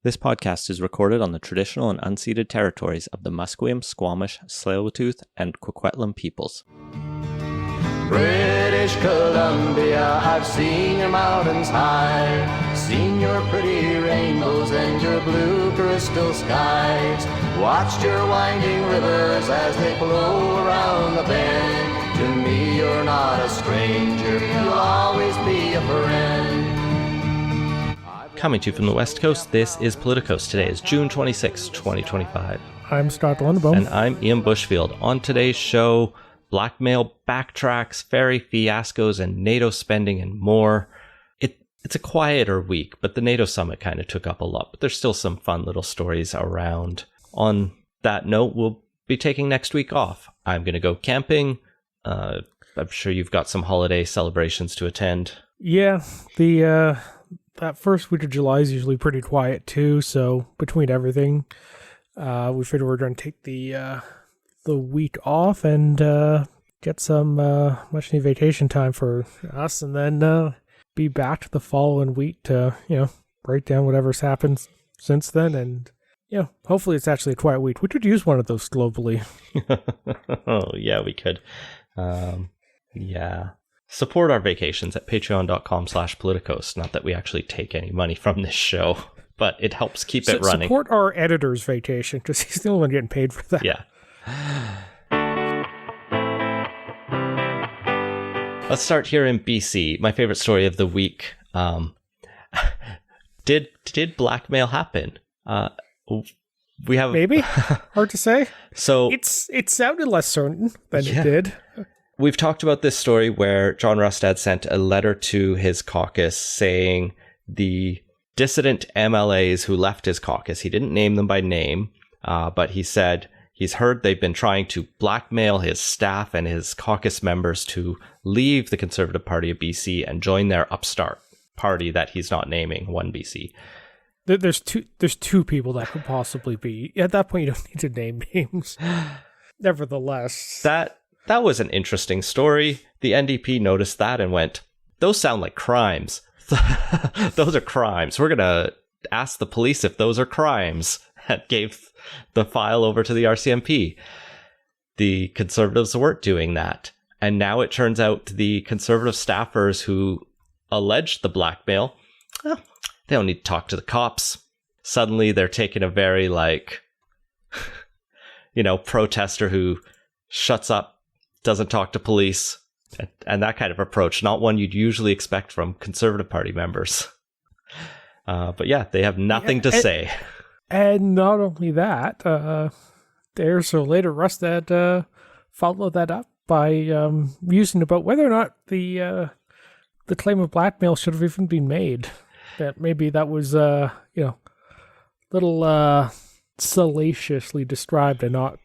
This podcast is recorded on the traditional and unceded territories of the Musqueam, Squamish, Tsleil-Waututh, and Coquitlam peoples. British Columbia, I've seen your mountains high, seen your pretty rainbows and your blue crystal skies, watched your winding rivers as they flow around the bend. To me you're not a stranger, you'll always be a friend. Coming to you from the West Coast, this is Politicos. Today is June 26, 2025. I'm Scott Lundbaum. And I'm Ian Bushfield. On today's show, blackmail backtracks, ferry fiascos, and NATO spending and more. It's a quieter week, but the NATO summit kind of took up a lot. But there's still some fun little stories around. On that note, we'll be taking next week off. I'm going to go camping. I'm sure you've got some holiday celebrations to attend. Yeah, that first week of July is usually pretty quiet too, so between everything, we figured we're going to take the week off and get some much needed vacation time for us, and then be back the following week to, break down whatever's happened since then, and hopefully it's actually a quiet week. We could use one of those globally. Oh, yeah, we could. Yeah. Support our vacations at patreon.com/politicos. Not that we actually take any money from this show, but it helps keep it running. Support our editor's vacation, because he's the only one getting paid for that. Yeah. Let's start here in BC. My favorite story of the week. Did blackmail happen? We have maybe. Hard to say. So it sounded less certain than it did. We've talked about this story where John Rustad sent a letter to his caucus saying the dissident MLAs who left his caucus, he didn't name them by name, but he said he's heard they've been trying to blackmail his staff and his caucus members to leave the Conservative Party of BC and join their upstart party that he's not naming, One BC. There's two people that could possibly be. At that point, you don't need to name names. Nevertheless. That was an interesting story. The NDP noticed that and went, those sound like crimes. Those are crimes. We're going to ask the police if those are crimes. And gave the file over to the RCMP. The Conservatives weren't doing that. And now it turns out the Conservative staffers who alleged the blackmail, they don't need to talk to the cops. Suddenly they're taking a very, protester who shuts up, doesn't talk to police, and that kind of approach. Not one you'd usually expect from Conservative Party members. But yeah, they have nothing to say. And not only that, later Rustad followed that up by musing about whether or not the claim of blackmail should have even been made. That maybe that was, little salaciously described and not...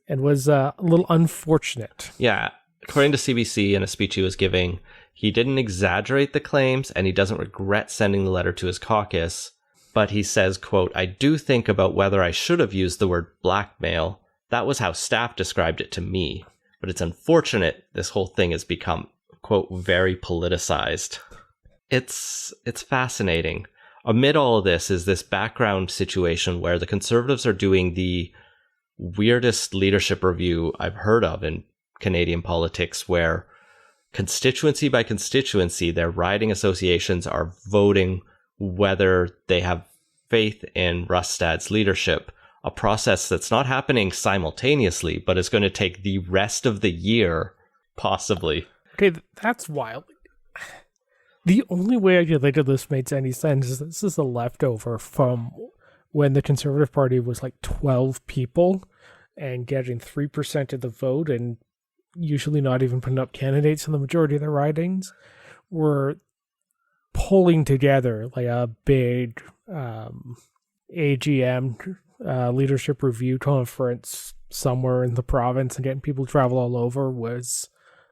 and was a little unfortunate. Yeah. According to CBC, in a speech he was giving, he didn't exaggerate the claims and he doesn't regret sending the letter to his caucus. But he says, quote, I do think about whether I should have used the word blackmail. That was how staff described it to me. But it's unfortunate this whole thing has become, quote, very politicized. It's fascinating. Amid all of this is this background situation where the Conservatives are doing the weirdest leadership review I've heard of in Canadian politics, where constituency by constituency, their riding associations are voting whether they have faith in Rustad's leadership, a process that's not happening simultaneously, but is going to take the rest of the year, possibly. Okay, that's wild. The only way I could think of this makes any sense is this is a leftover from when the Conservative Party was 12 people and getting 3% of the vote and usually not even putting up candidates in the majority of their ridings, were pulling together a big AGM leadership review conference somewhere in the province, and getting people to travel all over was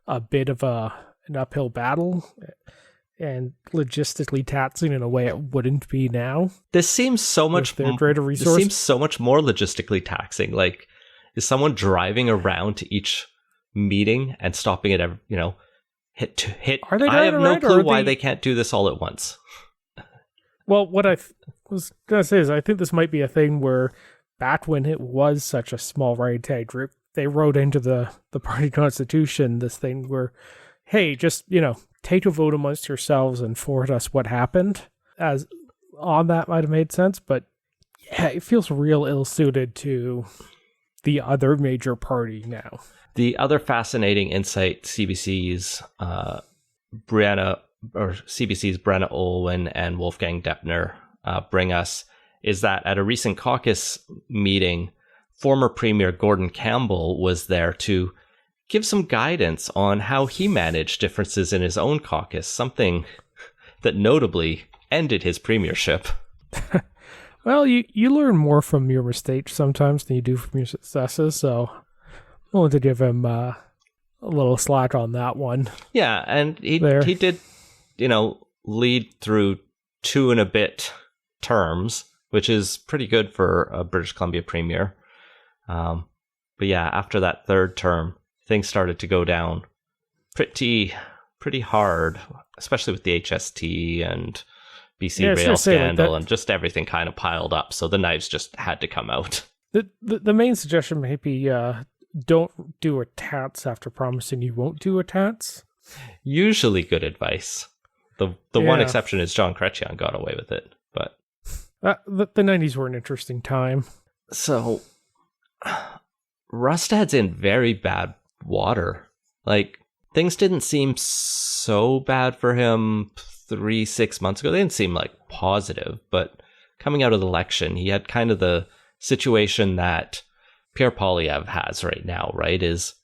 a bit of an uphill battle. And logistically taxing in a way it wouldn't be now. This seems so much greater resource. This seems so much more logistically taxing. Is someone driving around to each meeting and stopping at every, hit to hit? Are they I have no right, clue why they can't do this all at once. Well, what I was gonna say is I think this might be a thing where back when it was such a small ragtag group, they wrote into the party constitution this thing where, hey, just, take a vote amongst yourselves and forward us what happened. As on that might have made sense, but yeah, it feels real ill-suited to the other major party now. The other fascinating insight CBC's Brenna Olwen and Wolfgang Deppner bring us is that at a recent caucus meeting, former Premier Gordon Campbell was there to give some guidance on how he managed differences in his own caucus, something that notably ended his premiership. Well, you learn more from your mistakes sometimes than you do from your successes, so I wanted to give him a little slack on that one. Yeah, and he did, lead through 2 and a bit terms, which is pretty good for a British Columbia premier. But yeah, after that 3rd term, things started to go down pretty hard, especially with the HST and BC rail scandal and just everything kind of piled up. So the knives just had to come out. The main suggestion may be don't do a tats after promising you won't do a tats. Usually good advice. The one exception is John Chrétien got away with it, but the 90s were an interesting time. So Rustad's in very bad water. Like, things didn't seem so bad for him 3-6 months ago. They didn't seem like positive, but coming out of the election, he had kind of the situation that Pierre Poilievre has right now, right? Is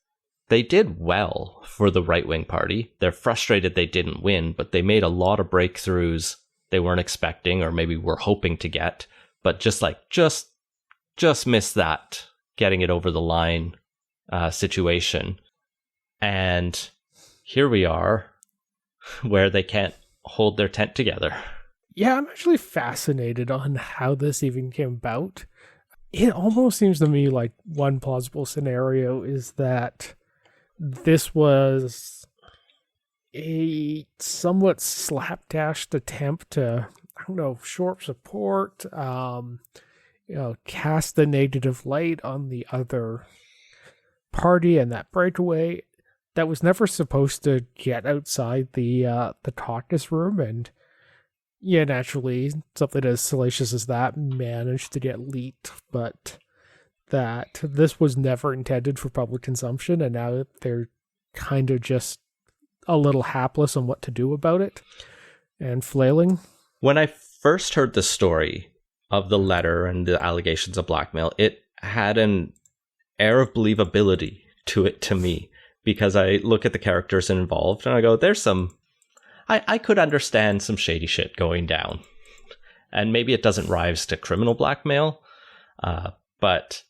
they did well for the right-wing party. They're frustrated they didn't win, but they made a lot of breakthroughs they weren't expecting or maybe were hoping to get, but just missed that getting it over the line situation. And here we are where they can't hold their tent together. Yeah, I'm actually fascinated on how this even came about. It almost seems to me like one plausible scenario is that this was a somewhat slapdash attempt to, short support, cast the negative light on the other party and that breakaway that was never supposed to get outside the caucus room. And yeah, naturally, something as salacious as that managed to get leaked, but that this was never intended for public consumption, and now they're kind of just a little hapless on what to do about it and flailing. When I first heard the story of the letter and the allegations of blackmail, it had an air of believability to it to me, because I look at the characters involved and I go, there's some... I could understand some shady shit going down. And maybe it doesn't rise to criminal blackmail, but,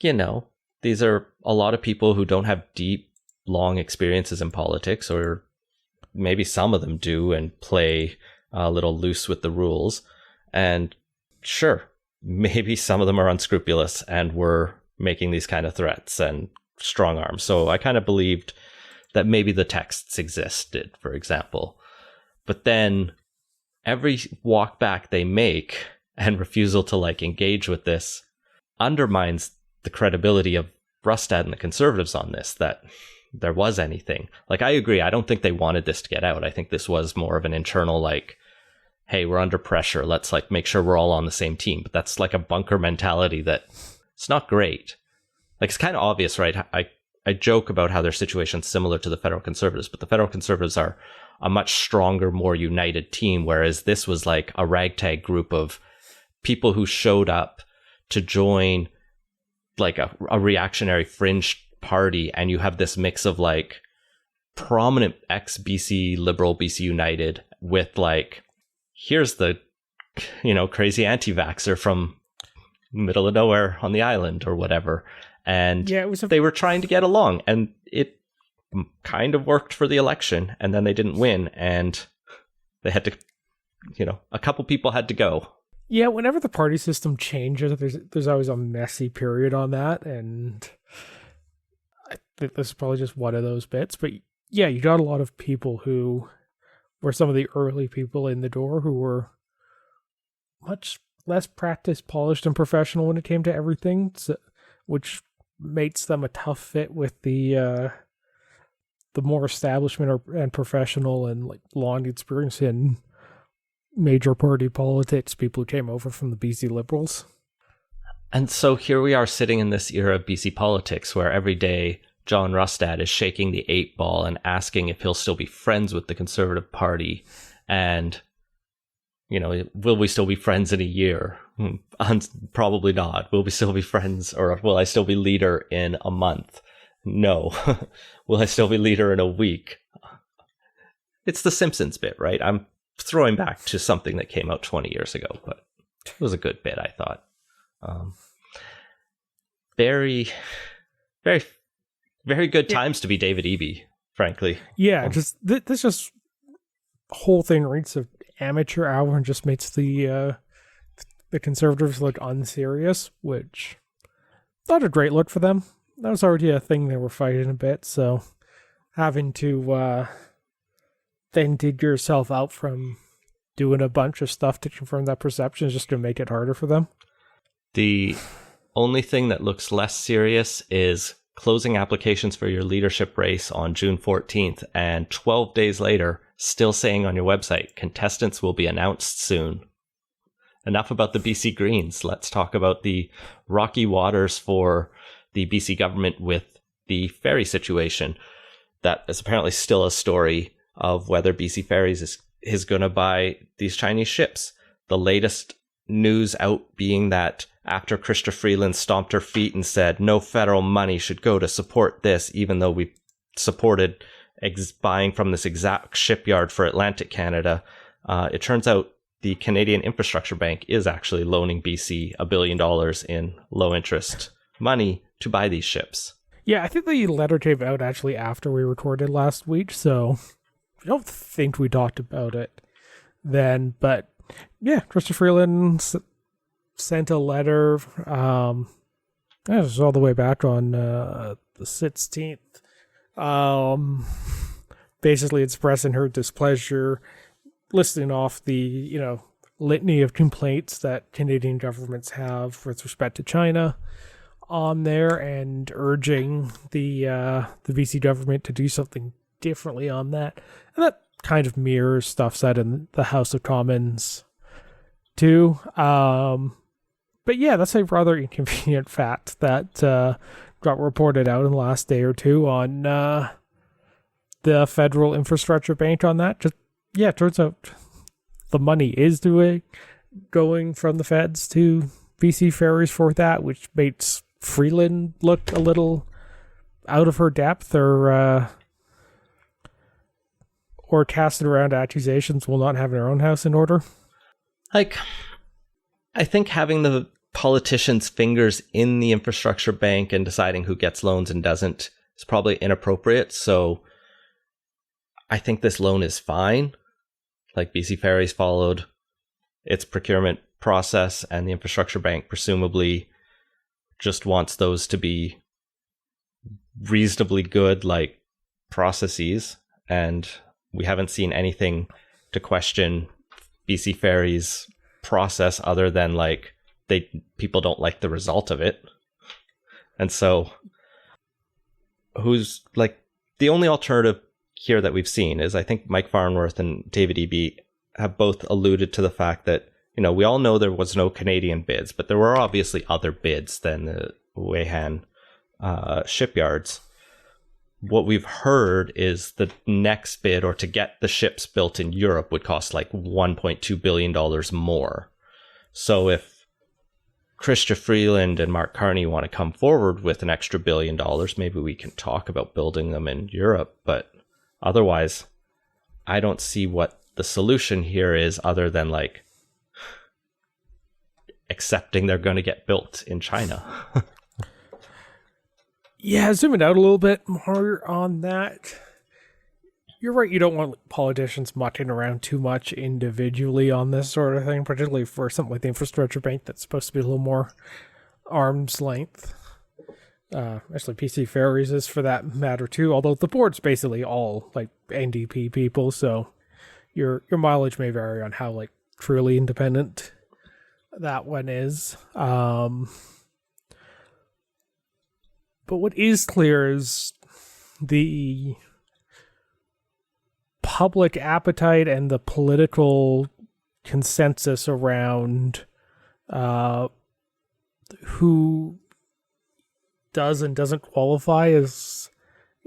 these are a lot of people who don't have deep, long experiences in politics, or maybe some of them do and play a little loose with the rules. And sure, maybe some of them are unscrupulous and were making these kind of threats and strong arms. So I kind of believed that maybe the texts existed, for example. But then every walk back they make and refusal to engage with this undermines the credibility of Rustad and the Conservatives on this, that there was anything. I agree, I don't think they wanted this to get out. I think this was more of an internal, hey, we're under pressure, let's make sure we're all on the same team. But that's a bunker mentality that it's not great. It's kind of obvious, right? I joke about how their situation's similar to the Federal Conservatives, but the Federal Conservatives are a much stronger, more united team, whereas this was a ragtag group of people who showed up to join a reactionary fringe party, and you have this mix of prominent ex-BC Liberal, BC United with here's the, crazy anti-vaxxer from middle of nowhere on the island or whatever. And yeah, they were trying to get along, and it kind of worked for the election, and then they didn't win, and they had to, a couple people had to go. Yeah, whenever the party system changes, there's always a messy period on that, and I think this is probably just one of those bits. But yeah, you got a lot of people who were some of the early people in the door who were much less practiced, polished, and professional when it came to everything, so, which makes them a tough fit with the more establishment and professional and like long experience in major party politics people who came over from the BC Liberals. And so here we are sitting in this era of BC politics where every day John Rustad is shaking the 8-ball and asking if he'll still be friends with the Conservative Party. And, will we still be friends in a year? Probably not. Will we still be friends, or will I still be leader in a month? No. Will I still be leader in a week? It's the Simpsons bit, right? I'm throwing back to something that came out 20 years ago, but it was a good bit, I thought. Very, very, very good times to be David Eby, frankly. Yeah, this whole thing reeks of amateur hour and just makes the Conservatives look unserious, which not a great look for them. That was already a thing they were fighting a bit, so having to then dig yourself out from doing a bunch of stuff to confirm that perception is just going to make it harder for them. The only thing that looks less serious is closing applications for your leadership race on June 14th, and 12 days later, still saying on your website, contestants will be announced soon. Enough about the BC Greens. Let's talk about the rocky waters for the BC government with the ferry situation. That is apparently still a story of whether BC Ferries is going to buy these Chinese ships. The latest news out being that after Chrystia Freeland stomped her feet and said no federal money should go to support this, even though we supported buying from this exact shipyard for Atlantic Canada, it turns out the Canadian Infrastructure Bank is actually loaning BC $1 billion in low interest money to buy these ships. Yeah, I think the letter came out actually after we recorded last week, so I don't think we talked about it then. But yeah, Chrystia Freeland sent a letter. It was all the way back on the 16th. Basically expressing her displeasure, listing off the, litany of complaints that Canadian governments have with respect to China on there, and urging the BC government to do something differently on that. And that kind of mirrors stuff said in the House of Commons too. But yeah, that's a rather inconvenient fact that got reported out in the last day or two on the Federal Infrastructure Bank on that. It turns out the money is going from the feds to BC Ferries for that, which makes Freeland look a little out of her depth, or casting around accusations while not having her own house in order. I think having the politicians' fingers in the infrastructure bank and deciding who gets loans and doesn't is probably inappropriate. So I think this loan is fine. BC Ferries followed its procurement process, and the infrastructure bank presumably just wants those to be reasonably good, processes. And we haven't seen anything to question BC Ferries' process other than people don't like the result of it. And so the only alternative here that we've seen is, I think Mike Farnworth and David Eby have both alluded to the fact that, we all know there was no Canadian bids, but there were obviously other bids than the Weihan shipyards. What we've heard is the next bid, or to get the ships built in Europe, would cost $1.2 billion more. So if Chrystia Freeland and Mark Carney want to come forward with an extra $1 billion, maybe we can talk about building them in Europe. But otherwise, I don't see what the solution here is other than accepting they're going to get built in China. Yeah, zooming out a little bit more on that. You're right, you don't want politicians mucking around too much individually on this sort of thing, particularly for something like the infrastructure bank that's supposed to be a little more arm's length. Actually, PC Ferries is for that matter too, although the board's basically all NDP people, so your mileage may vary on how truly independent that one is. But what is clear is the public appetite and the political consensus around who does and doesn't qualify as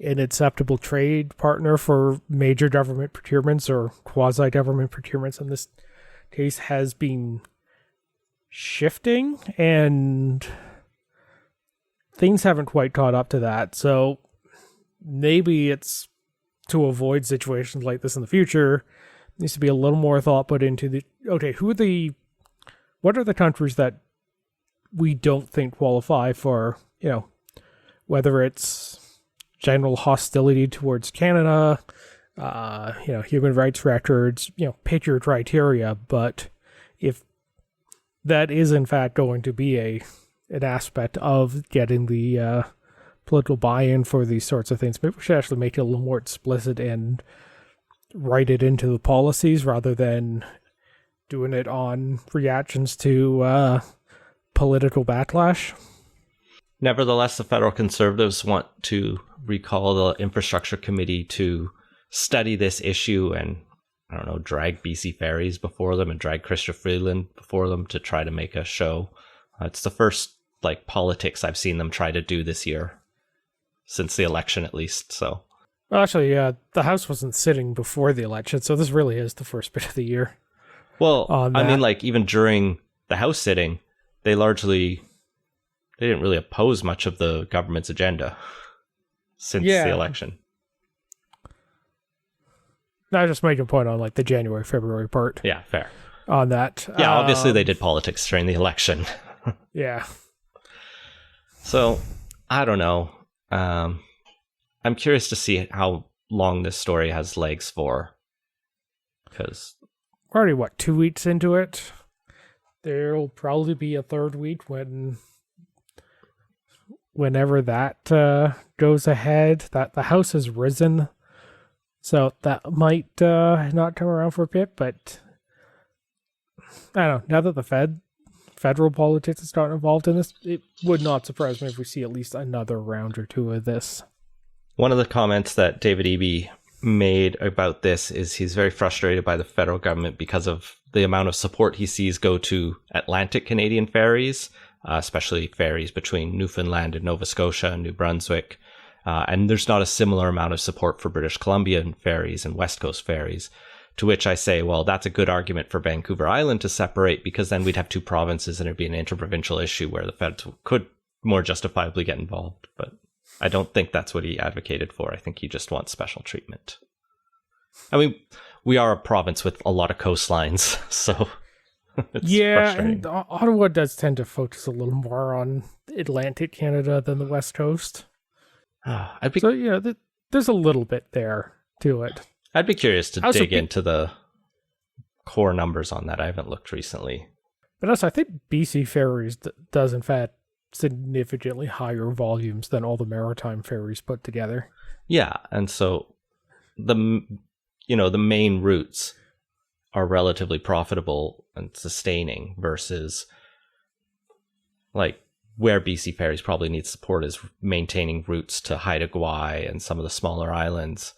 an acceptable trade partner for major government procurements or quasi-government procurements in this case has been shifting, and things haven't quite caught up to that. So maybe it's to avoid situations like this in the future, needs to be a little more thought put into what are the countries that we don't think qualify for, whether it's general hostility towards Canada, human rights records, pick your criteria. But if that is in fact going to be an aspect of getting the political buy-in for these sorts of things, maybe we should actually make it a little more explicit and write it into the policies rather than doing it on reactions to political backlash. Nevertheless, the federal conservatives want to recall the infrastructure committee to study this issue and, drag BC Ferries before them and drag Chrystia Freeland before them to try to make a show. It's the first, politics I've seen them try to do this year, since the election at least, so. Well, actually, the House wasn't sitting before the election, so this really is the first bit of the year. Well, even during the House sitting, they didn't really oppose much of the government's agenda since the election. No, I just making a point on the January, February part. Yeah, fair. On that. Yeah, obviously they did politics during the election. Yeah. So, I don't know. I'm curious to see how long this story has legs for. Because we're already, 2 weeks into it? There'll probably be a third week whenever that goes ahead. That the House has risen, so that might not come around for a bit. But I don't know. Now that the federal politics has gotten involved in this, it would not surprise me if we see at least another round or two of this. One of the comments that David Eby made about this is he's very frustrated by the federal government because of the amount of support he sees go to Atlantic Canadian ferries, especially ferries between Newfoundland and Nova Scotia and New Brunswick. And there's not a similar amount of support for British Columbian ferries and West Coast ferries, to which I say, well, that's a good argument for Vancouver Island to separate, because then we'd have two provinces and it'd be an interprovincial issue where the feds could more justifiably get involved. But I don't think that's what he advocated for. I think he just wants special treatment. I mean, we are a province with a lot of coastlines, so it's frustrating. And Ottawa does tend to focus a little more on Atlantic Canada than the West Coast. So, there's a little bit there to it. I'd be curious to dig into the core numbers on that. I haven't looked recently. But also, I think BC Ferries does, in fact, significantly higher volumes than all the maritime ferries put together. Yeah, and so the main routes are relatively profitable and sustaining versus where BC Ferries probably needs support is maintaining routes to Haida Gwaii and some of the smaller islands.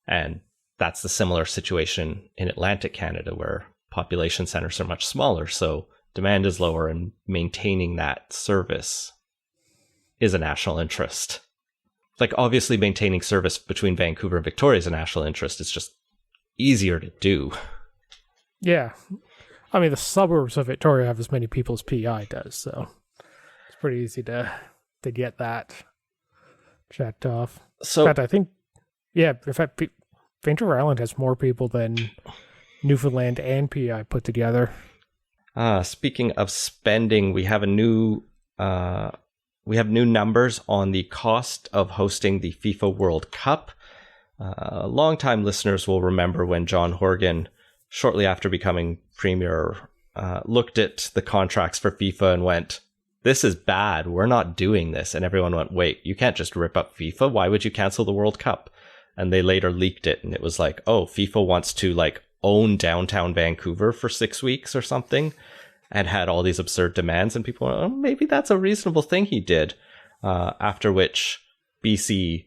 And that's the similar situation in Atlantic Canada, where population centers are much smaller, so demand is lower, and maintaining that service is a national interest. Obviously maintaining service between Vancouver and Victoria is a national interest. It's just easier to do. Yeah. I mean, the suburbs of Victoria have as many people as PEI does, so it's pretty easy to get that checked off. So, in fact, I think, in fact, Vancouver Island has more people than Newfoundland and PEI put together. Speaking of spending, we have new numbers on the cost of hosting the FIFA World Cup. Longtime listeners will remember when John Horgan, shortly after becoming premier, looked at the contracts for FIFA and went, "This is bad. We're not doing this." And everyone went, "Wait, you can't just rip up FIFA. Why would you cancel the World Cup?" And they later leaked it, and it was FIFA wants to own downtown Vancouver for 6 weeks or something. and had all these absurd demands, and people were, oh, maybe that's a reasonable thing he did. After which BC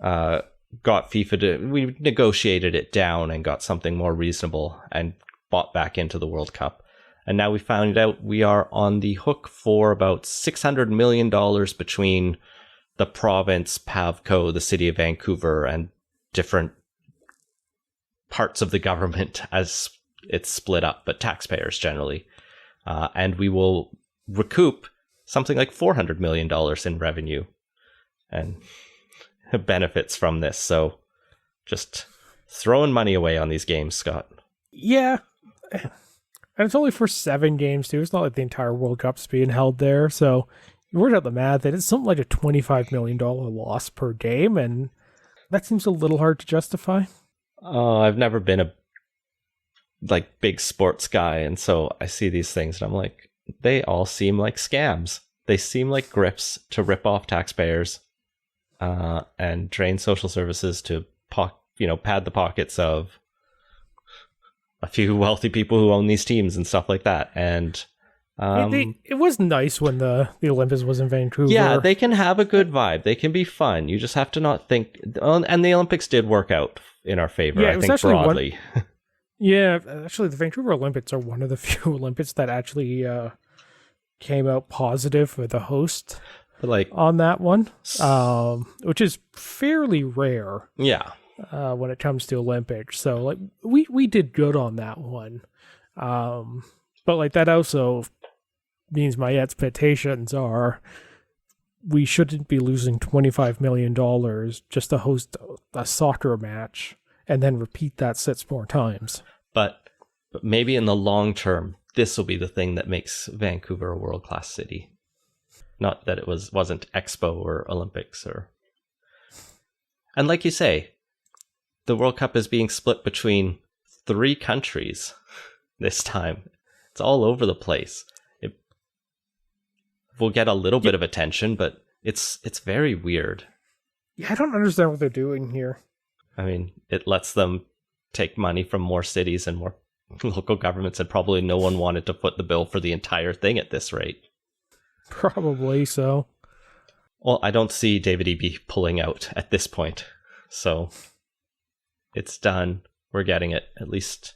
got FIFA we negotiated it down and got something more reasonable and bought back into the World Cup. And now we found out we are on the hook for about $600 million between the province, PAVCO, the city of Vancouver, and different parts of the government as it's split up, but taxpayers generally. And we will recoup something like $400 million in revenue and benefits from this. So just throwing money away on these games, Scott. Yeah. And it's only for 7 games, too. It's not like the entire World Cup's being held there. So you worked out the math, and it's something like a $25 million loss per game, and that seems a little hard to justify. I've never been a big sports guy, and so I see these things, and I'm like, they all seem like scams. They seem like grifts to rip off taxpayers and drain social services to pad the pockets of a few wealthy people who own these teams and stuff like that. And it was nice when the Olympics was in Vancouver. Yeah, they can have a good vibe. They can be fun. You just have to not think. And the Olympics did work out in our favor, I think, broadly. Yeah, actually, the Vancouver Olympics are one of the few Olympics that actually came out positive for the host on that one, which is fairly rare. Yeah. When it comes to Olympics. So we did good on that one. But that also means my expectations are we shouldn't be losing $25 million just to host a soccer match and then repeat that 6 more times. But maybe in the long term, this will be the thing that makes Vancouver a world-class city. Not that it wasn't Expo or Olympics And like you say, the World Cup is being split between 3 countries this time. It's all over the place. It will get a little bit of attention, but it's very weird. Yeah, I don't understand what they're doing here. I mean, it lets them take money from more cities and more local governments, and probably no one wanted to foot the bill for the entire thing at this rate. Probably so. Well, I don't see David Eby pulling out at this point, so it's done. We're getting it. At least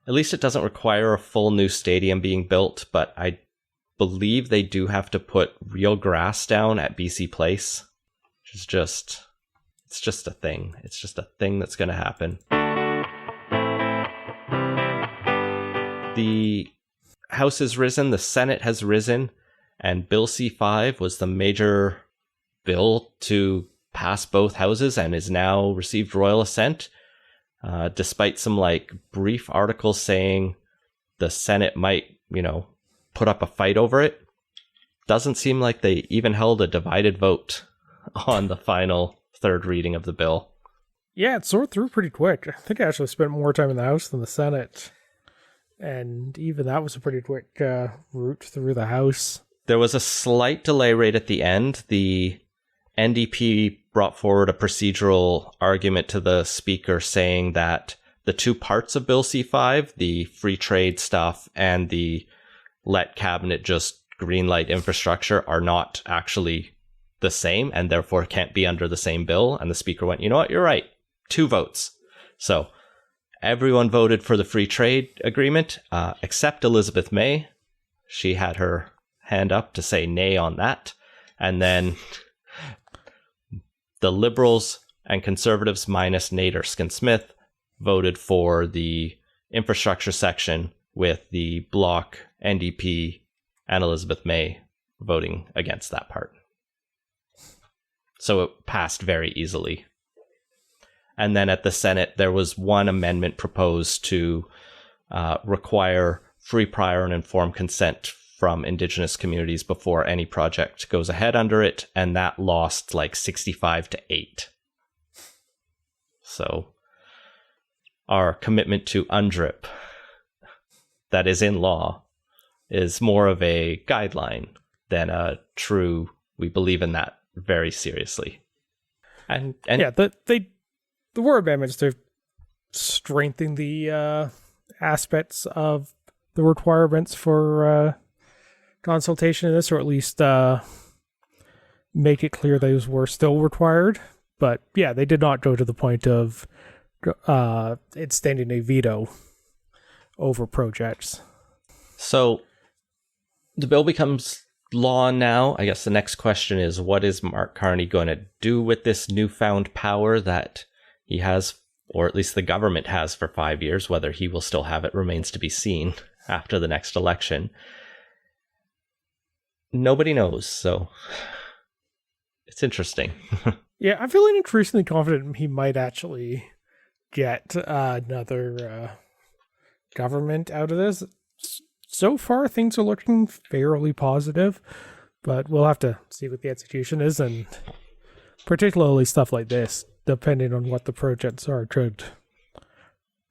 it doesn't require a full new stadium being built, but I believe they do have to put real grass down at BC Place, which is it's just a thing. It's just a thing that's going to happen. The House has risen, the Senate has risen, and Bill C-5 was the major bill to pass both houses and is now received royal assent. Despite some brief articles saying the Senate might, put up a fight over it, doesn't seem like they even held a divided vote on the final 3rd reading of the bill. Yeah, it sorted through pretty quick. I think I actually spent more time in the House than the Senate. And even that was a pretty quick route through the House. There was a slight delay right at the end. The NDP brought forward a procedural argument to the speaker saying that the 2 parts of Bill C-5, the free trade stuff and the let cabinet just greenlight infrastructure, are not actually the same and therefore can't be under the same bill. And the speaker went, you know what, you're right. 2 votes. So everyone voted for the free trade agreement, except Elizabeth May. She had her hand up to say nay on that. And then the Liberals and Conservatives minus Nate Erskine-Smith voted for the infrastructure section, with the Bloc, NDP, and Elizabeth May voting against that part. So it passed very easily. And then at the Senate, there was one amendment proposed to require free, prior, and informed consent from Indigenous communities before any project goes ahead under it, and that lost 65-8. So our commitment to UNDRIP, that is in law, is more of a guideline than a true, we believe in that very seriously. And yeah, the war amendments to strengthen the aspects of the requirements for consultation in this, or at least make it clear those were still required. But yeah, they did not go to the point of extending a veto over projects. So the bill becomes law now. I guess the next question is, what is Mark Carney going to do with this newfound power that he has, or at least the government has, for 5 years? Whether he will still have it remains to be seen after the next election. Nobody knows, so it's interesting. Yeah, I'm feeling increasingly confident he might actually get another government out of this. So far, things are looking fairly positive, but we'll have to see what the execution is, and particularly stuff like this, depending on what the projects are, could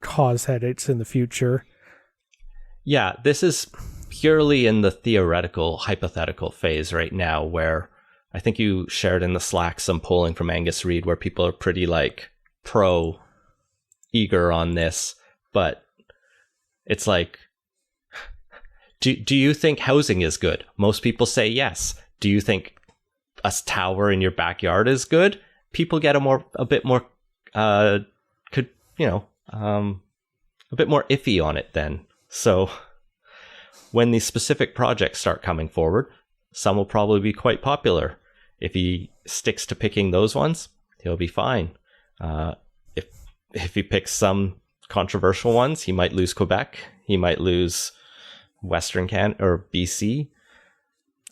cause headaches in the future. Yeah, this is purely in the theoretical, hypothetical phase right now, where I think you shared in the Slack some polling from Angus Reid where people are pretty eager on this, but it's like, do you think housing is good? Most people say yes. Do you think a tower in your backyard is good? People get a bit more iffy on it then. So when these specific projects start coming forward, some will probably be quite popular. If he sticks to picking those ones, he'll be fine. If he picks some controversial ones, he might lose Quebec. He might lose Western Canada or BC.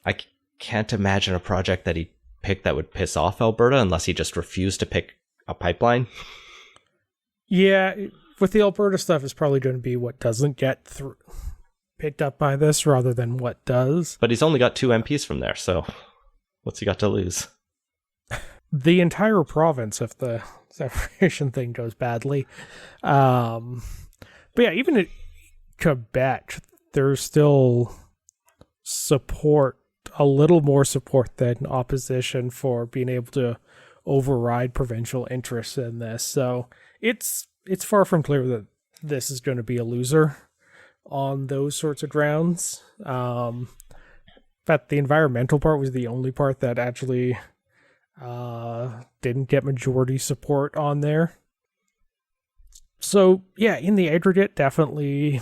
I can't imagine a project that he picked that would piss off Alberta unless he just refused to pick a pipeline. Yeah, with the Alberta stuff, it's probably going to be what doesn't get picked up by this rather than what does. But he's only got 2 MPs from there, so what's he got to lose? The entire province, if the separation thing goes badly. But yeah, even in Quebec, there's still support, a little more support than opposition for being able to override provincial interests in this. So it's far from clear that this is going to be a loser on those sorts of grounds. But the environmental part was the only part that actually didn't get majority support on there. So yeah, in the aggregate, definitely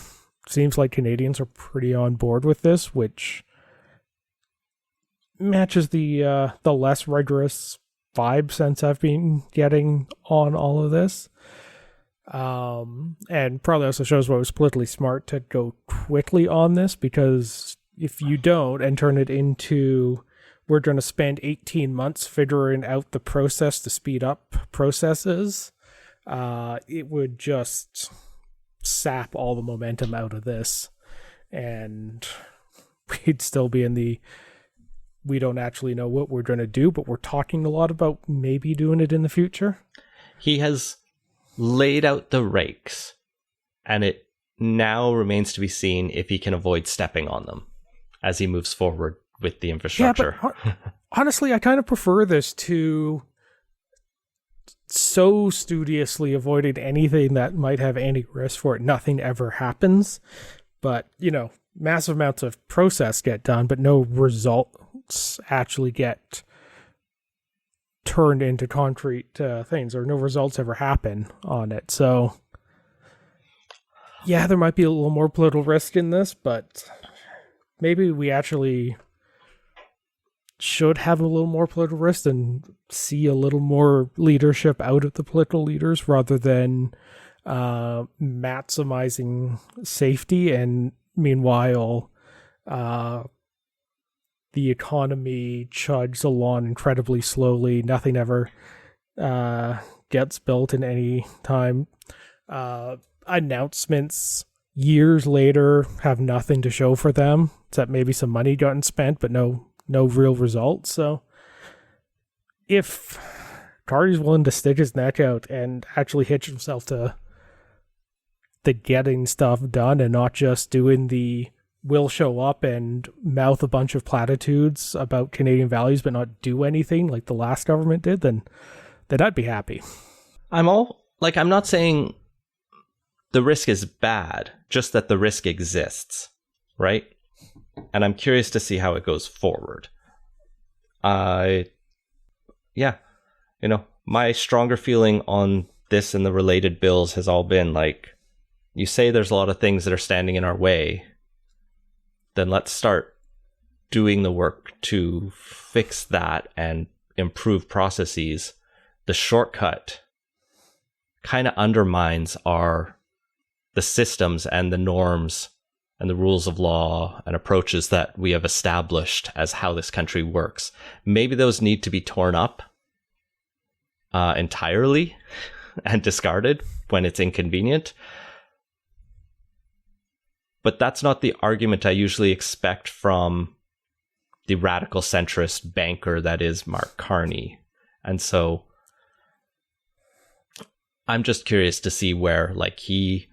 seems like Canadians are pretty on board with this, which matches the less rigorous vibe sense I've been getting on all of this. And probably also shows why it was politically smart to go quickly on this, because if you don't and turn it into, we're going to spend 18 months figuring out the process to speed up processes, it would just sap all the momentum out of this, and we'd still be in the, we don't actually know what we're going to do, but we're talking a lot about maybe doing it in the future. He has laid out the rakes, and it now remains to be seen if he can avoid stepping on them as he moves forward with the infrastructure. Yeah, but honestly, I kind of prefer this to so studiously avoiding anything that might have any risk for it. Nothing ever happens, but, massive amounts of process get done, but no results actually get turned into concrete things, or no results ever happen on it. So yeah, there might be a little more political risk in this, but maybe we actually should have a little more political risk and see a little more leadership out of the political leaders rather than maximizing safety, and meanwhile the economy chugs along incredibly slowly. Nothing ever gets built in any time. Announcements years later have nothing to show for them, except maybe some money gotten spent, but no real results. So if Carney's willing to stick his neck out and actually hitch himself to getting stuff done, and not just doing the will show up and mouth a bunch of platitudes about Canadian values but not do anything like the last government did, then I'd be happy. I'm not saying the risk is bad, just that the risk exists, right? And I'm curious to see how it goes forward. My stronger feeling on this and the related bills has all been like, you say there's a lot of things that are standing in our way, then let's start doing the work to fix that and improve processes. The shortcut kind of undermines the systems and the norms and the rules of law and approaches that we have established as how this country works. Maybe those need to be torn up entirely and discarded when it's inconvenient. But that's not the argument I usually expect from the radical centrist banker that is Mark Carney. And so I'm just curious to see where like he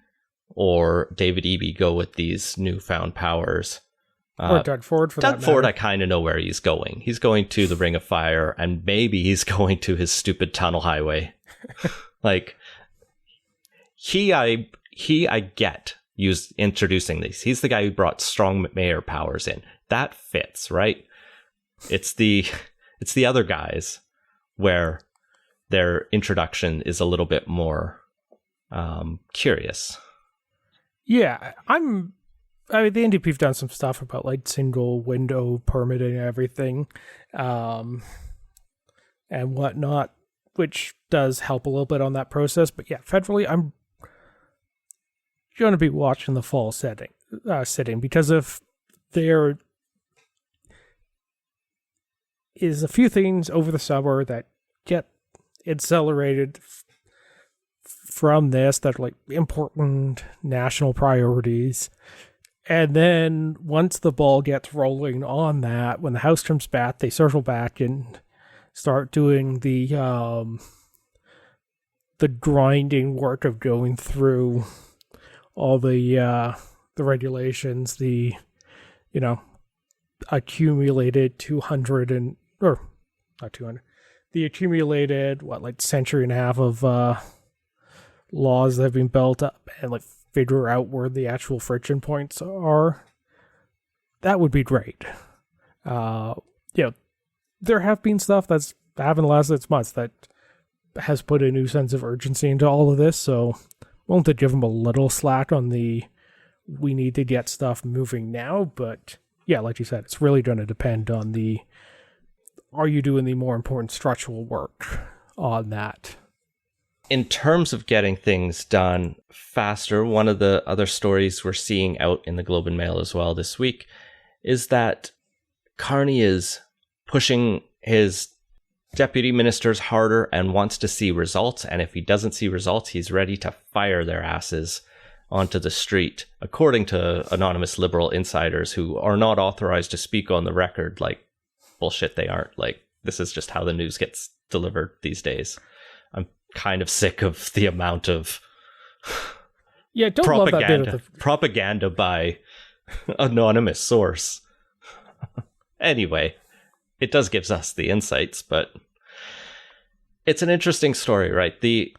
or David Eby go with these newfound powers. Or Doug Ford, for that matter. Doug Ford, I kind of know where he's going. He's going to the Ring of Fire, and maybe he's going to his stupid tunnel highway. Like, I get introducing these. He's the guy who brought strong mayor powers in. That fits, right? It's the other guys where their introduction is a little bit more curious. Yeah, I mean, the NDP have done some stuff about like single window permitting and everything, and whatnot, which does help a little bit on that process. But yeah, federally, I'm going to be watching the fall sitting because if there is a few things over the summer that get accelerated from this that are like important national priorities. And then once the ball gets rolling on that, when the House comes back, they circle back and start doing the grinding work of going through all the regulations, the accumulated the accumulated century and a half of laws that have been built up and like figure out where the actual friction points are. That would be great. There have been stuff that's happened the last 6 months that has put a new sense of urgency into all of this, so won't to give them a little slack on we need to get stuff moving now, but yeah, like you said, it's really going to depend on are you doing the more important structural work on that? In terms of getting things done faster, one of the other stories we're seeing out in the Globe and Mail as well this week is that Carney is pushing his deputy ministers harder and wants to see results. And if he doesn't see results, he's ready to fire their asses onto the street, according to anonymous Liberal insiders who are not authorized to speak on the record. Like, bullshit, they aren't. Like, this is just how the news gets delivered these days. I'm kind of sick of the amount of propaganda by anonymous source. Anyway, it does give us the insights, but it's an interesting story, right? The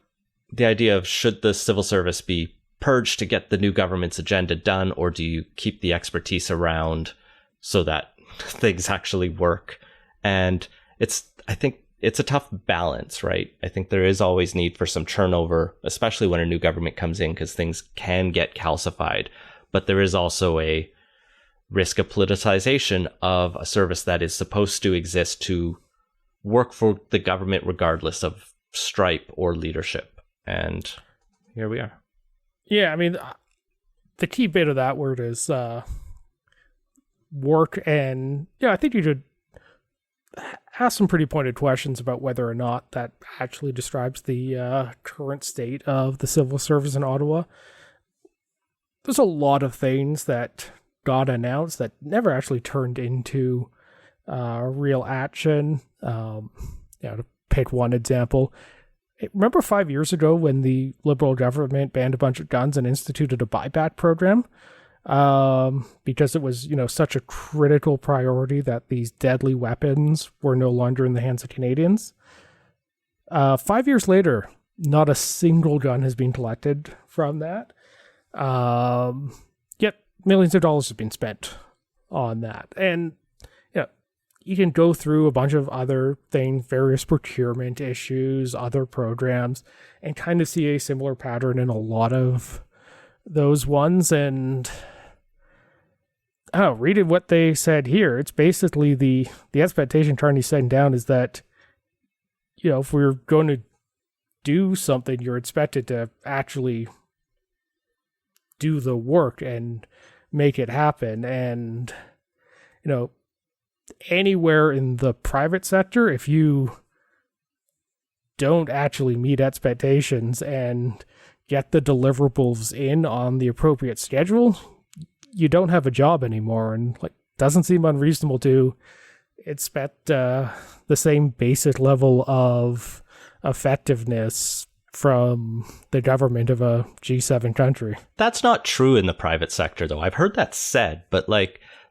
idea of should the civil service be purged to get the new government's agenda done, or do you keep the expertise around so that things actually work? And I think it's a tough balance, right? I think there is always need for some turnover, especially when a new government comes in, because things can get calcified. But there is also a risk of politicization of a service that is supposed to exist to work for the government regardless of stripe or leadership. And here we are. Yeah, I mean, the key bit of that word is work. And yeah, I think you should ask some pretty pointed questions about whether or not that actually describes the current state of the civil service in Ottawa. There's a lot of things that got announced that never actually turned into real action. To pick one example, remember 5 years ago when the Liberal government banned a bunch of guns and instituted a buyback program? Because it was, such a critical priority that these deadly weapons were no longer in the hands of Canadians. 5 years later, not a single gun has been collected from that. Yet millions of dollars have been spent on that. And you can go through a bunch of other things, various procurement issues, other programs, and kind of see a similar pattern in a lot of those ones. And reading what they said here, it's basically the expectation Carney's setting down is that, if we're going to do something, you're expected to actually do the work and make it happen. And, anywhere in the private sector, if you don't actually meet expectations and get the deliverables in on the appropriate schedule, you don't have a job anymore. And doesn't seem unreasonable to expect the same basic level of effectiveness from the government of a G7 country. That's not true in the private sector, though. I've heard that said, but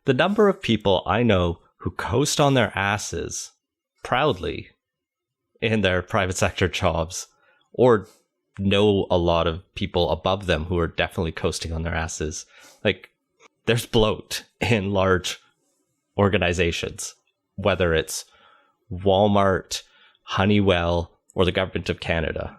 the number of people I know who coast on their asses proudly in their private sector jobs, or know a lot of people above them who are definitely coasting on their asses. There's bloat in large organizations, whether it's Walmart, Honeywell, or the government of Canada.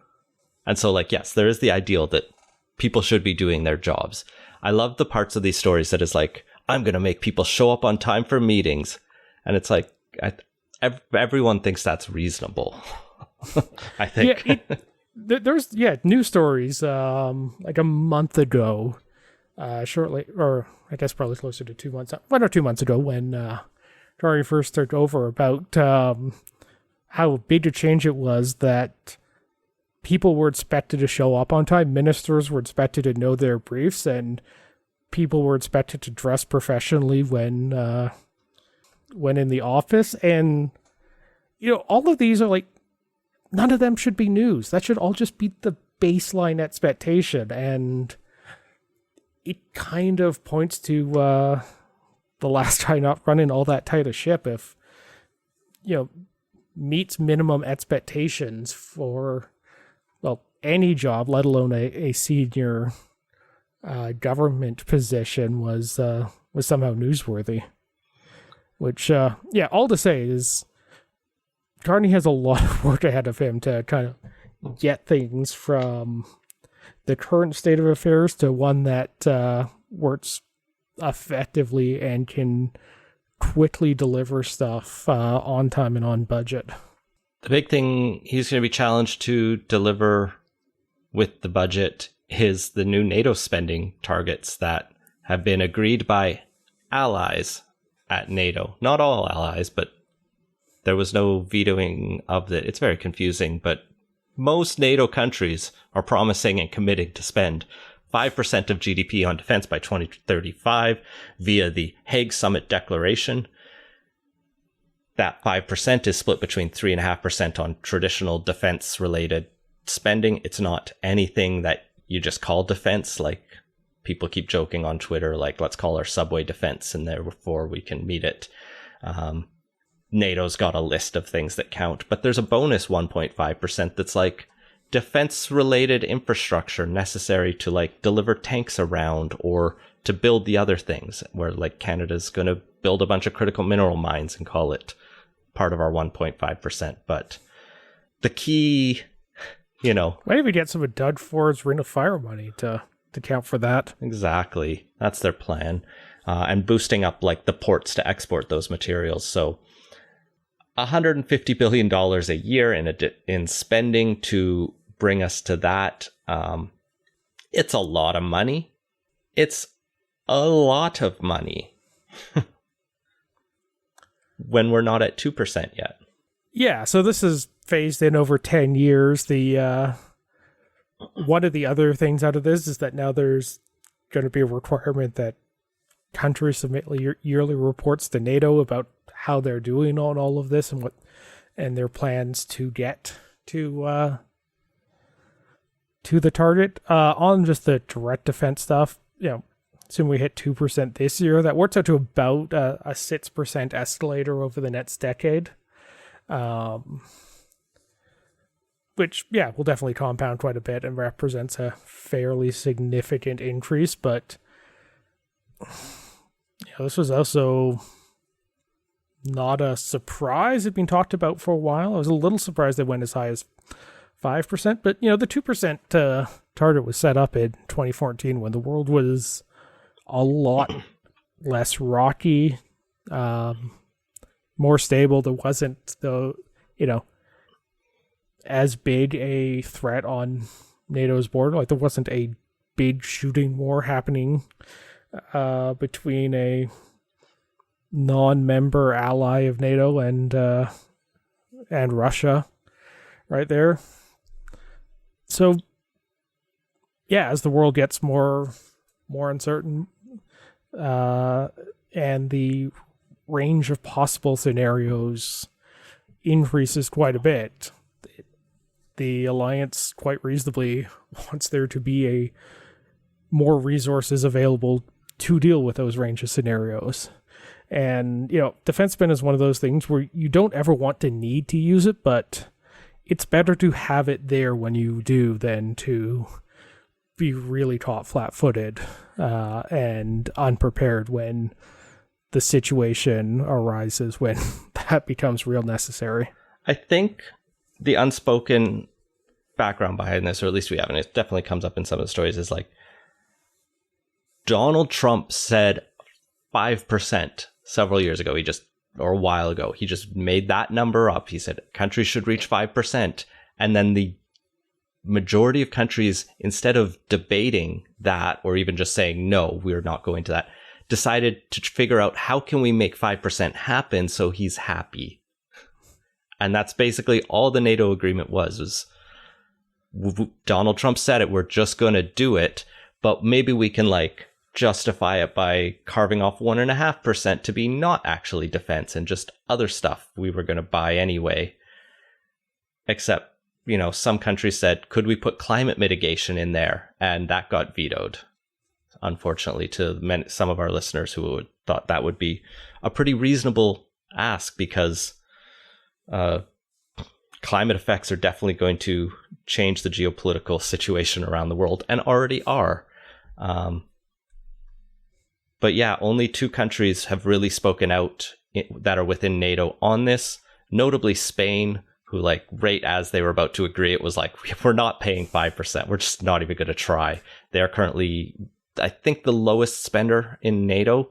And so, yes, there is the ideal that people should be doing their jobs. I love the parts of these stories that is I'm going to make people show up on time for meetings. And it's everyone thinks that's reasonable. I think. There's news stories a month ago, shortly, or I guess probably closer to 2 months, 1 or 2 months ago, when Carney first took over, about how big a change it was that people were expected to show up on time. Ministers were expected to know their briefs, and people were expected to dress professionally when in the office. And all of these are none of them should be news. That should all just be the baseline expectation. And it kind of points to the last guy not running all that tight a ship. If meets minimum expectations for any job, let alone a senior government position, was somehow newsworthy. Which, all to say is Carney has a lot of work ahead of him to kind of get things from the current state of affairs to one that works effectively and can quickly deliver stuff on time and on budget. The big thing he's going to be challenged to deliver with the budget is the new NATO spending targets that have been agreed by allies at NATO. Not all allies, but there was no vetoing of it. It's very confusing, but most NATO countries are promising and committing to spend 5% of GDP on defense by 2035 via the Hague Summit Declaration. That 5% is split between 3.5% on traditional defense-related spending. It's not anything that you just call defense. People keep joking on Twitter, let's call our subway defense, and therefore we can meet it. NATO's got a list of things that count, but there's a bonus 1.5% that's defense-related infrastructure necessary to deliver tanks around or to build the other things, where Canada's going to build a bunch of critical mineral mines and call it part of our 1.5%. But the key, might even get some of Doug Ford's Ring of Fire money to count for that. Exactly. That's their plan. And boosting up the ports to export those materials. So $150 billion a year in spending to bring us to that. It's a lot of money. It's a lot of money when we're not at 2% yet. Yeah, so this is phased in over 10 years. The one of the other things out of this is that now there's going to be a requirement that countries submit yearly reports to NATO about how they're doing on all of this and their plans to get to the target. On just the direct defense stuff, assume we hit 2% this year. That works out to about a 6% escalator over the next decade. which, yeah, will definitely compound quite a bit and represents a fairly significant increase. But this was also not a surprise. It had been talked about for a while. I was a little surprised they went as high as 5%, but the 2% target was set up in 2014 when the world was a lot less rocky, more stable. There wasn't as big a threat on NATO's border. Like, there wasn't a big shooting war happening between a non-member ally of NATO and Russia right there. So, yeah, as the world gets more uncertain, and the range of possible scenarios increases quite a bit, the alliance quite reasonably wants there to be a more resources available to deal with those range of scenarios. And, defense spend is one of those things where you don't ever want to need to use it, but it's better to have it there when you do than to be really caught flat-footed and unprepared when the situation arises, when that becomes real necessary. I think the unspoken background behind this, or at least we haven't, it definitely comes up in some of the stories, is like Donald Trump said 5% several years ago. Or a while ago, he just made that number up. He said countries should reach 5%. And then the majority of countries, instead of debating that or even just saying, no, we're not going to that, decided to figure out how can we make 5% happen so he's happy. And that's basically all the NATO agreement was Donald Trump said it, we're just going to do it, but maybe we can justify it by carving off 1.5% to be not actually defense and just other stuff we were going to buy anyway. Except, some countries said, could we put climate mitigation in there? And that got vetoed, unfortunately, to some of our listeners who thought that would be a pretty reasonable ask, because climate effects are definitely going to change the geopolitical situation around the world and already are. But yeah, only 2 countries have really spoken out that are within NATO on this, notably Spain, who right as they were about to agree, it was we're not paying 5%. We're just not even going to try. They're currently, I think, the lowest spender in NATO,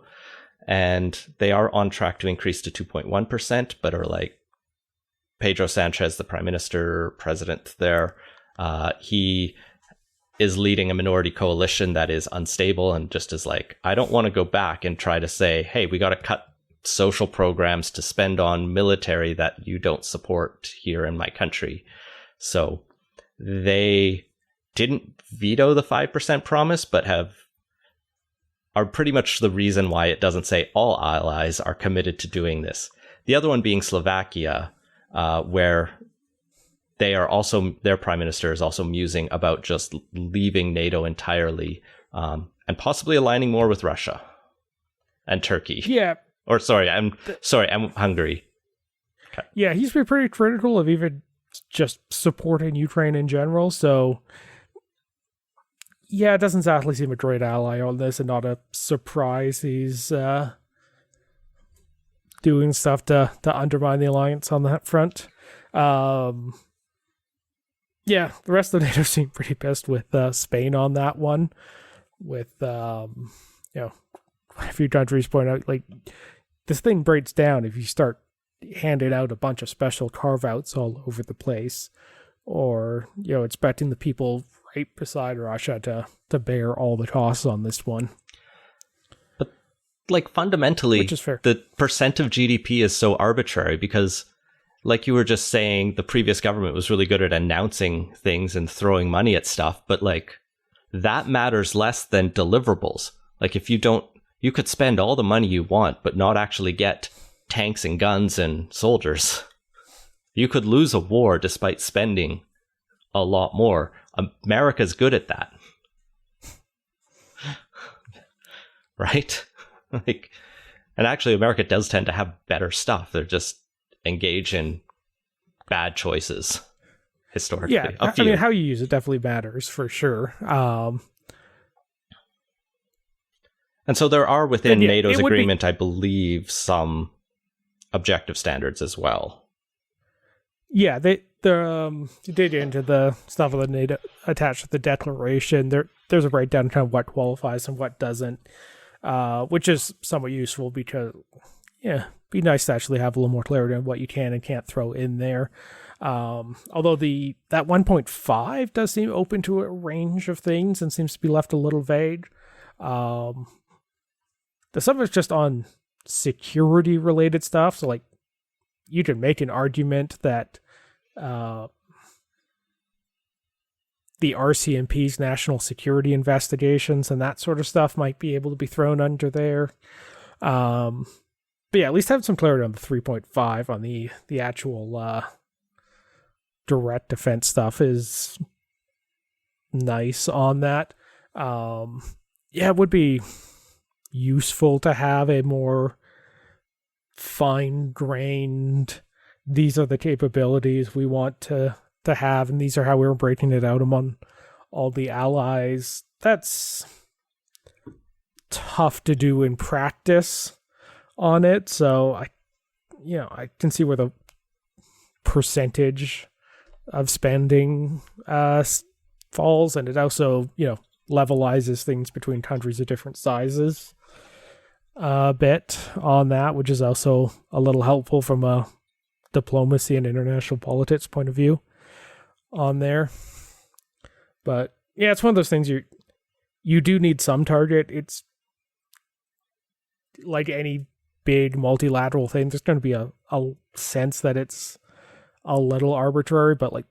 and they are on track to increase to 2.1%, but are Pedro Sanchez, the president there, he is leading a minority coalition that is unstable and just is I don't want to go back and try to say, hey, we got to cut social programs to spend on military that you don't support here in my country. So they didn't veto the 5% promise, but are pretty much the reason why it doesn't say all allies are committed to doing this. The other one being Slovakia, where they are also, their prime minister is also musing about just leaving NATO entirely, and possibly aligning more with Russia and Turkey. Yeah. Or I'm Hungary. Okay. Yeah, he's been pretty critical of even just supporting Ukraine in general. So, yeah, it doesn't exactly seem a great ally on this, and not a surprise he's doing stuff to undermine the alliance on that front. Yeah, the rest of NATO seemed pretty pissed with Spain on that one. With, a few countries point out, this thing breaks down if you start handing out a bunch of special carve-outs all over the place, or, expecting the people right beside Russia to bear all the costs on this one. But, fundamentally, which is fair. The percent of GDP is so arbitrary because, like you were just saying, the previous government was really good at announcing things and throwing money at stuff, but that matters less than deliverables. If you could spend all the money you want, but not actually get tanks and guns and soldiers. You could lose a war despite spending a lot more. America's good at that. Right? And actually America does tend to have better stuff. They're just engage in bad choices historically. Yeah, A few. I mean, how you use it definitely matters for sure. And so there are within yeah, NATO's agreement, I believe, some objective standards as well. Yeah, they dig into the stuff of the NATO attached to the declaration. There's a breakdown of kind of what qualifies and what doesn't, which is somewhat useful because, yeah, be nice to actually have a little more clarity on what you can and can't throw in there. Although that 1.5 does seem open to a range of things and seems to be left a little vague. The stuff is just on security related stuff. So like you can make an argument that the RCMP's national security investigations and that sort of stuff might be able to be thrown under there. But yeah, at least have some clarity on the 3.5 on the actual direct defense stuff is nice on that. Yeah, it would be useful to have a more fine-grained, these are the capabilities we want to have, and these are how we're breaking it out among all the allies. That's tough to do in practice on it, so I can see where the percentage of spending falls, and it also, levelizes things between countries of different sizes a bit on that, which is also a little helpful from a diplomacy and international politics point of view on there. But yeah, it's one of those things you do need some target. It's like any big multilateral thing, there's going to be a sense that it's a little arbitrary, but like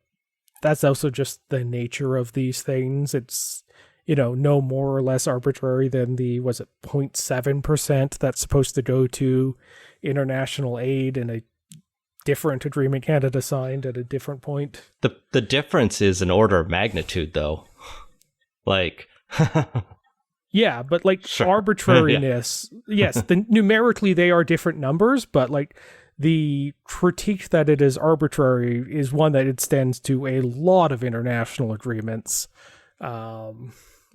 that's also just the nature of these things. It's no more or less arbitrary than the 0.7% that's supposed to go to international aid in a different agreement Canada signed at a different point. The difference is an order of magnitude, though. Like, yeah, but like sure. arbitrariness, yes, numerically they are different numbers, but like the critique that it is arbitrary is one that extends to a lot of international agreements.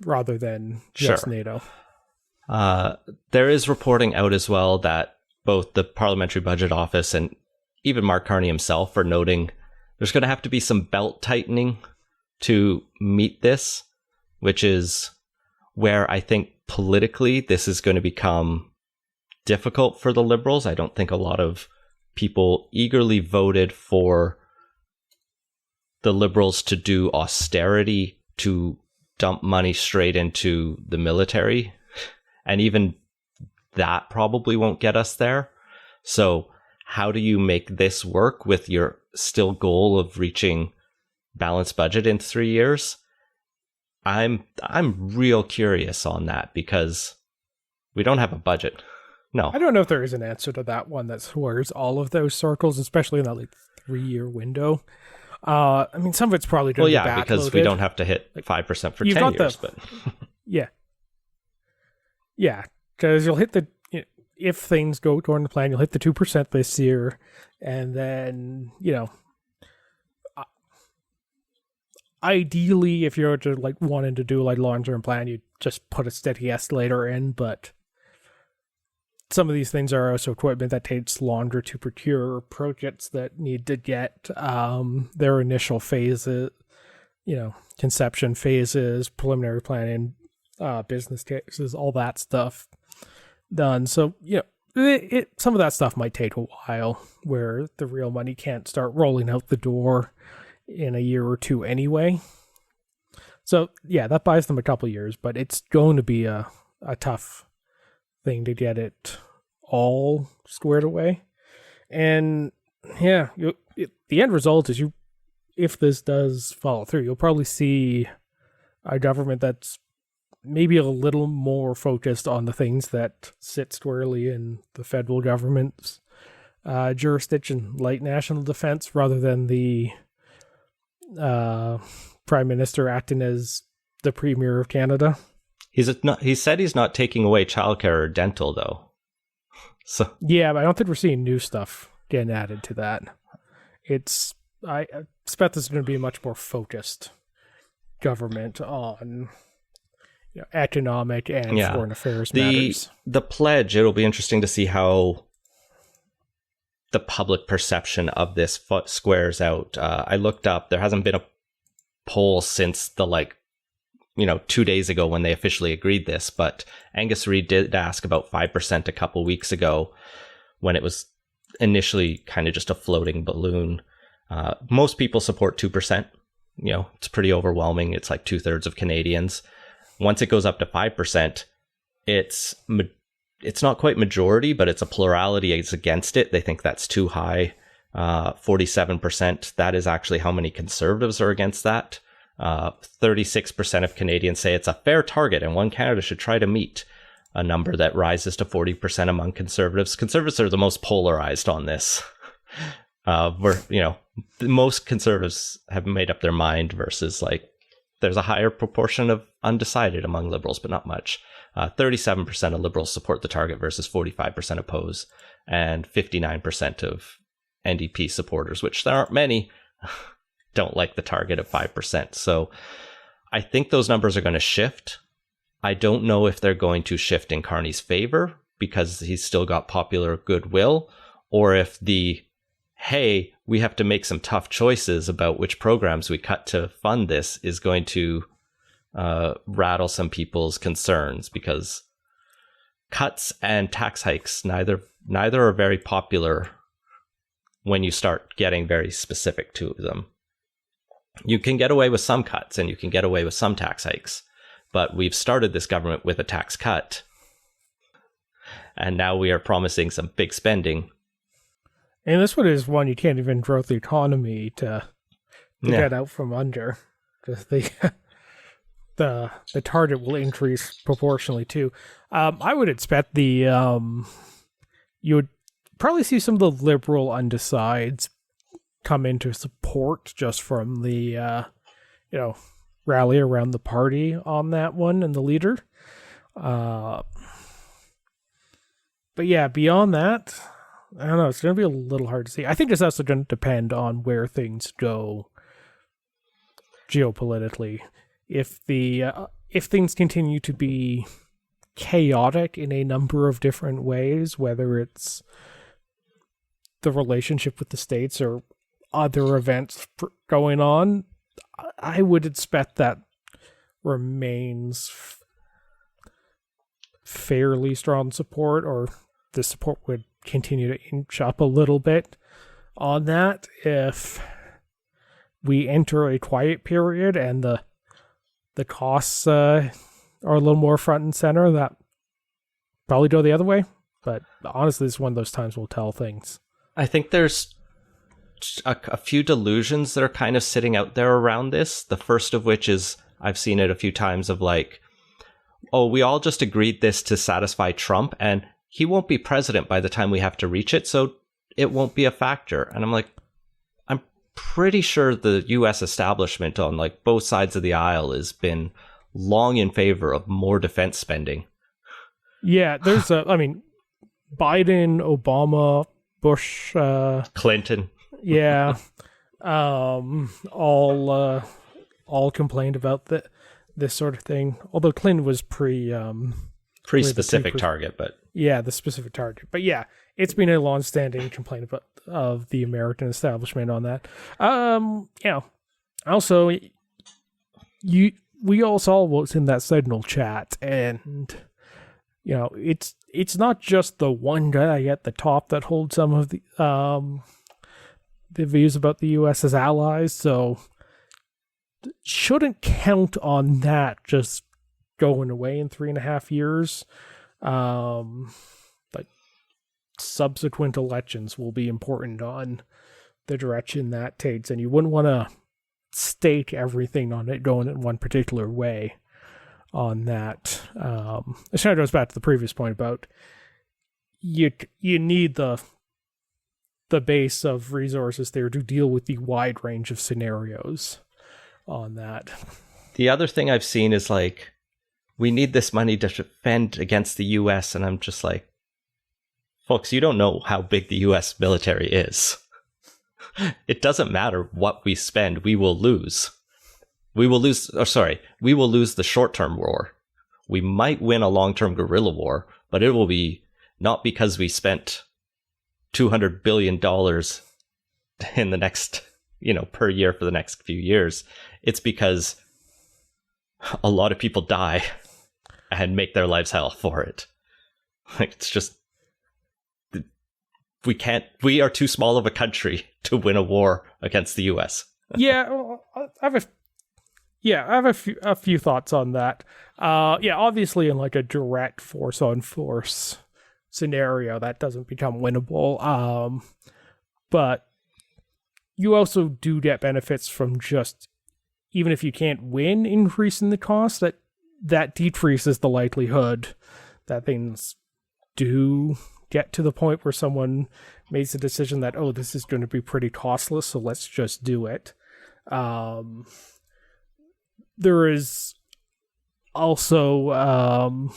Rather than just sure. NATO. There is reporting out as well that both the Parliamentary Budget Office and even Mark Carney himself are noting there's going to have to be some belt tightening to meet this, which is where I think politically this is going to become difficult for the Liberals. I don't think a lot of people eagerly voted for the Liberals to do austerity, to dump money straight into the military, and even that probably won't get us there. So how do you make this work with your still goal of reaching balanced budget in 3 years? I'm real curious on that because we don't have a budget. No, I don't know if there is an answer to that one that squares all of those circles, especially in that 3-year window. I mean, some of it's probably going to be backloaded. Because we don't have to hit 5% for 10 years. But yeah, because you'll hit if things go according to plan, you'll hit the 2% this year, and then ideally, if you're just wanting to do long-term plan, you just put a steady escalator in. But some of these things are also equipment that takes longer to procure, projects that need to get their initial phases, conception phases, preliminary planning, business cases, all that stuff done. So, some of that stuff might take a while where the real money can't start rolling out the door in a year or two anyway. So, yeah, that buys them a couple years, but it's going to be a tough thing to get it all squared away. And yeah, the end result is if this does follow through, you'll probably see a government that's maybe a little more focused on the things that sit squarely in the federal government's jurisdiction, like national defense, rather than the prime minister acting as the premier of Canada. He said he's not taking away childcare or dental, though. So yeah, but I don't think we're seeing new stuff getting added to that. It's I expect this is going to be a much more focused government on economic and foreign affairs matters. The pledge, it'll be interesting to see how the public perception of this squares out. I looked up, there hasn't been a poll since the 2 days ago when they officially agreed this, but Angus Reid did ask about 5% a couple weeks ago when it was initially kind of just a floating balloon. Most people support 2%. It's pretty overwhelming. It's like 2/3 of Canadians. Once it goes up to 5%, it's not quite majority, but it's a plurality is against it. They think that's too high. 47%. That is actually how many conservatives are against that. 36% of Canadians say it's a fair target and one Canada should try to meet, a number that rises to 40% among conservatives. Conservatives are the most polarized on this. Most conservatives have made up their mind versus there's a higher proportion of undecided among liberals, but not much. 37% of liberals support the target versus 45% oppose, and 59% of NDP supporters, which there aren't many, don't like the target of 5%. So I think those numbers are going to shift. I don't know if they're going to shift in Carney's favor because he's still got popular goodwill, or if hey, we have to make some tough choices about which programs we cut to fund this is going to rattle some people's concerns, because cuts and tax hikes, neither are very popular when you start getting very specific to them. You can get away with some cuts and you can get away with some tax hikes, but we've started this government with a tax cut, and now we are promising some big spending. And this one is one you can't even grow the economy to get out from under. Just the target will increase proportionally too. I would expect you would probably see some of the liberal undecides come into support just from the rally around the party on that one and the leader. But yeah, beyond that, I don't know. It's going to be a little hard to see. I think it's also going to depend on where things go geopolitically. If things continue to be chaotic in a number of different ways, whether it's the relationship with the states or other events going on, I would expect that remains fairly strong support, or the support would continue to inch up a little bit on that. If we enter a quiet period and the costs are a little more front and center, that probably go the other way. But honestly, it's one of those times we'll tell things. I think there's a few delusions that are kind of sitting out there around this. The first of which is, I've seen it a few times, of we all just agreed this to satisfy Trump, and he won't be president by the time we have to reach it, so it won't be a factor. And I'm pretty sure the U.S. establishment on both sides of the aisle has been long in favor of more defense spending. Yeah, there's Biden, Obama, Bush, Clinton. Yeah, all complained about this sort of thing. Although Clinton was pre-specific target, but yeah, the specific target. But yeah, it's been a long-standing complaint of the American establishment on that. Also, we all saw what's in that Signal chat, and it's not just the one guy at the top that holds some of the views about the U.S. as allies, so shouldn't count on that just going away in 3.5 years. But subsequent elections will be important on the direction that takes, and you wouldn't want to stake everything on it going in one particular way on that. It kind of goes back to the previous point about you need the base of resources there to deal with the wide range of scenarios on that. The other thing I've seen is we need this money to defend against the U.S. And I'm just folks, you don't know how big the U.S. military is. It doesn't matter what we spend, we will lose. We will lose the short-term war. We might win a long-term guerrilla war, but it will be not because we spent $200 billion in the next, per year for the next few years. It's because a lot of people die and make their lives hell for it. Like, it's just, we are too small of a country to win a war against the US. I have a few thoughts on that. Obviously in like a direct force on force scenario, that doesn't become winnable. But you also do get benefits from just, even if you can't win, increasing the cost, that decreases the likelihood that things do get to the point where someone makes a decision that, oh, this is going to be pretty costless, so let's just do it. There is also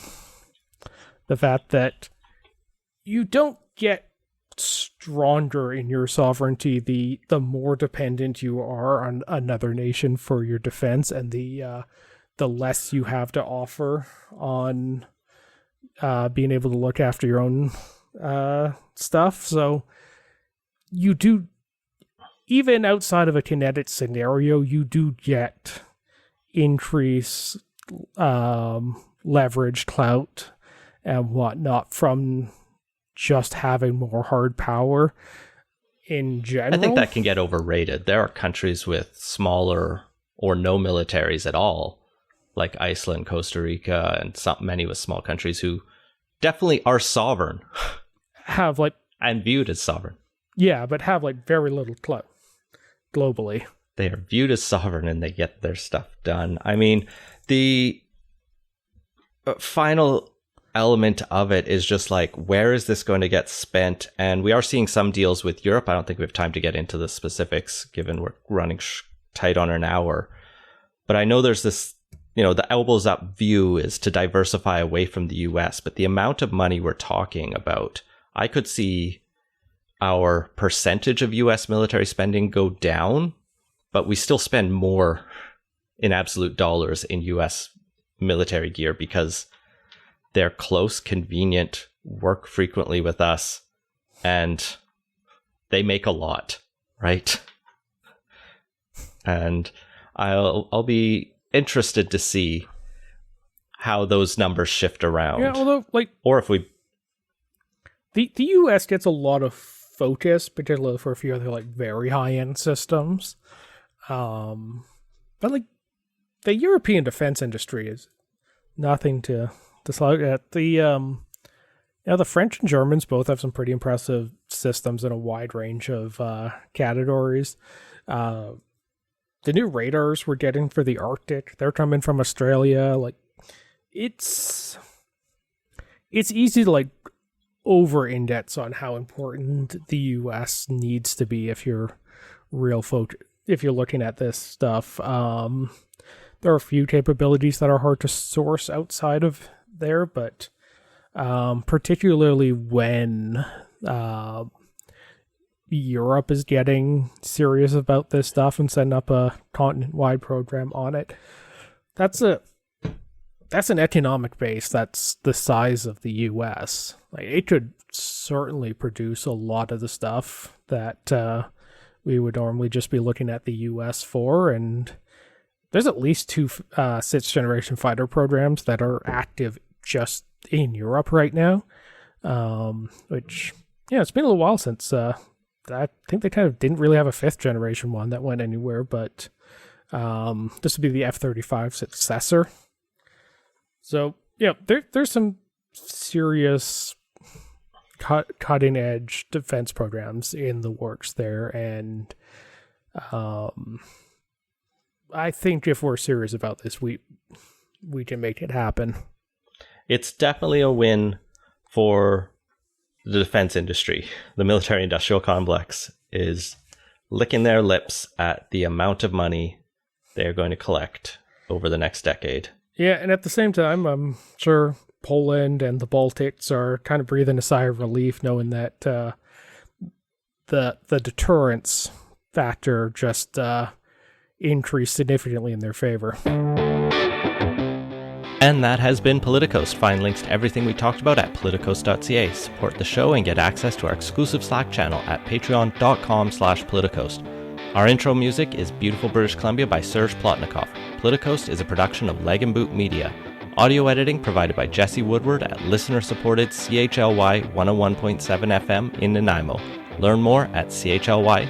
the fact that you don't get stronger in your sovereignty the more dependent you are on another nation for your defense, and the less you have to offer on being able to look after your own stuff. So you do, even outside of a kinetic scenario, you do get increase leverage, clout, and whatnot from just having more hard power in general. I think that can get overrated. There are countries with smaller or no militaries at all, like Iceland, Costa Rica, and many with small countries who definitely are sovereign. Have like... and viewed as sovereign. Yeah, but have like very little clout globally. They are viewed as sovereign and they get their stuff done. I mean, the final element of it is just like, where is this going to get spent? And we are seeing some deals with Europe. I don't think we have time to get into the specifics, given we're running tight on an hour. But I know there's this, the elbows up view is to diversify away from the US, but the amount of money we're talking about, I could see our percentage of US military spending go down, but we still spend more in absolute dollars in US military gear because they're close, convenient, work frequently with us, and they make a lot, right? And I'll be interested to see how those numbers shift around. Yeah, although or if we... The US gets a lot of focus, particularly for a few other very high-end systems. But the European defense industry is nothing to slow at. The French and Germans both have some pretty impressive systems in a wide range of categories. The new radars we're getting for the Arctic, they're coming from Australia. It's easy to over-index on how important the US needs to be if you're if you're looking at this stuff. There are a few capabilities that are hard to source outside of there, but particularly when Europe is getting serious about this stuff and setting up a continent-wide program on it, that's an economic base that's the size of the US. It could certainly produce a lot of the stuff that we would normally just be looking at the US for, and there's at least 2 6th generation fighter programs that are active just in Europe right now, which, it's been a little while since, I think they kind of didn't really have a 5th generation one that went anywhere, but this would be the F-35 successor. So, there's some serious cutting edge defense programs in the works there, and I think if we're serious about this, we can make it happen. It's definitely a win for the defense industry. The military industrial complex is licking their lips at the amount of money they're going to collect over the next decade. Yeah, and at the same time, I'm sure Poland and the Baltics are kind of breathing a sigh of relief knowing that the deterrence factor just increased significantly in their favor. And that has been Politicos. Find links to everything we talked about at politicos.ca. Support the show and get access to our exclusive Slack channel at patreon.com/politicos. Our intro music is Beautiful British Columbia by Serge Plotnikov. Politicos is a production of Leg and Boot Media. Audio editing provided by Jesse Woodward at listener-supported CHLY 101.7 FM in Nanaimo. Learn more at chly.ca.